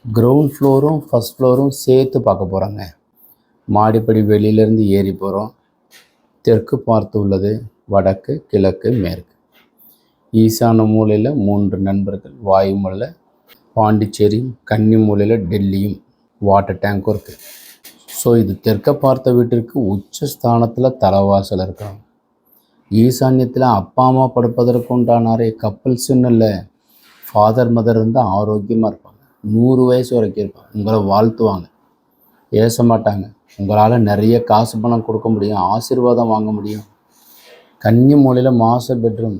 Ground ஃப்ளோரும் first ஃப்ளோரும் சேர்த்து பார்க்க போகிறோங்க. மாடிப்படி வெளியிலேருந்து ஏறி போகிறோம். தெற்கு பார்த்து உள்ளது வடக்கு, கிழக்கு, மேற்கு. ஈசான மூலையில் 3 நண்பர்கள், வாயு மூலையில் பாண்டிச்சேரியும், கன்னி மூலையில் டெல்லியும் வாட்டர் டேங்க்கும் இருக்குது. ஸோ இது தெற்க பார்த்த வீட்டிற்கு உச்சஸ்தானத்தில் தலைவாசல் இருக்கணும். ஈசான்யத்தில் அப்பா அம்மா படுப்பதற்கு உண்டானாரே கப்பல்ஸுன்னு இல்லை, ஃபாதர் மதர் இருந்தால் ஆரோக்கியமாக இருப்பாங்க. 100 வயசு வரைக்கும் இருப்பாங்க. உங்களை வாழ்த்துவாங்க, ஏச மாட்டாங்க. உங்களால் நிறைய காசு பணம் கொடுக்க முடியும், ஆசீர்வாதம் வாங்க முடியும். கன்னி மூலையில் மாஸ்டர் பெட்ரூம்,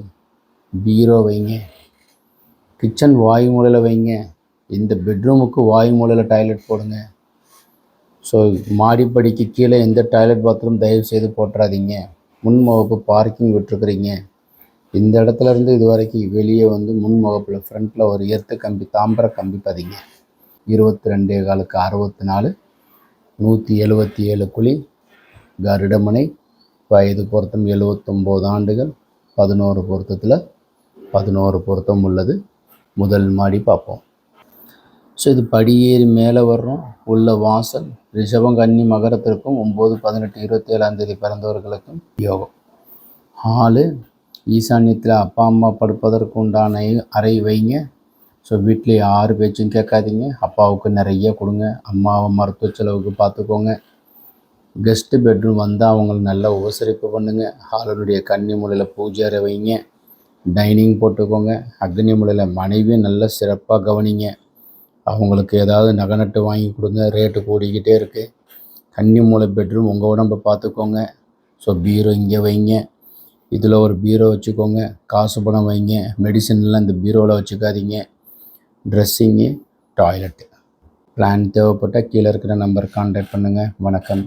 பீரோ வைங்க. கிச்சன் வாயு மூலையில் வைங்க. இந்த பெட்ரூமுக்கு வாயு மூலையில் டாய்லெட் போடுங்க. ஸோ மாடிப்படிக்கு கீழே எந்த டாய்லெட் பாத்ரூம் தயவு செய்து போட்டுறாதீங்க. முன்முகப்பு பார்க்கிங் விட்டுருக்குறீங்க. இந்த இடத்துல இருந்து இது வரைக்கும் வெளியே முன்முகப்பில் ஃப்ரண்ட்டில் ஒரு எர்த்து கம்பி, தாம்பர கம்பி பதிங்க. 22 64 177 குழி, கருடமனை, வயது பொருத்தம் 79 ஆண்டுகள், 11 பொருத்தத்தில் 11 பொருத்தம் உள்ளது. முதல் மாடி பார்ப்போம். ஸோ இது படியேறி மேலே வர்றோம். உள்ள வாசல் ரிஷபம், கன்னி, மகரத்திற்கும் 9, 18, 27ஆம் தேதி பிறந்தவர்களுக்கும் யோகம். ஹாலு ஈசான்யத்தில் அப்பா அம்மா படுப்பதற்கு உண்டான அறை வைங்க. ஸோ வீட்டில் யார் பேச்சும் கேட்காதீங்க. அப்பாவுக்கு நிறைய கொடுங்க, அம்மாவை மருத்துவ செலவுக்கு பார்த்துக்கோங்க. கெஸ்ட்டு பெட்ரூம் வந்தால் அவங்கள நல்லா உபசரிப்பு பண்ணுங்க. ஹாலனுடைய கன்னி மூலையில் பூஜை அறை வைங்க. டைனிங் போட்டுக்கோங்க. அக்னி மூலையில் மனைவியை நல்லா சிறப்பாக கவனிங்க. அவங்களுக்கு ஏதாவது நகை நட்டு வாங்கி கொடுங்க, ரேட்டு கூடிக்கிட்டே இருக்குது. கன்னி மூலை பெட்ரூம் உங்கள் உடம்பை பார்த்துக்கோங்க. ஸோ பீரோ இங்கே வைங்க. இதில் ஒரு பீரோ வச்சுக்கோங்க. காசு பணம் வைங்க. மெடிசன்லாம் இந்த பீரோவில் வச்சுக்காதீங்க. Dressing, toilet. பிளான் தேவைப்பட்டால் கீழே இருக்கிற நம்பர் கான்டாக்ட் பண்ணுங்கள். வணக்கம்.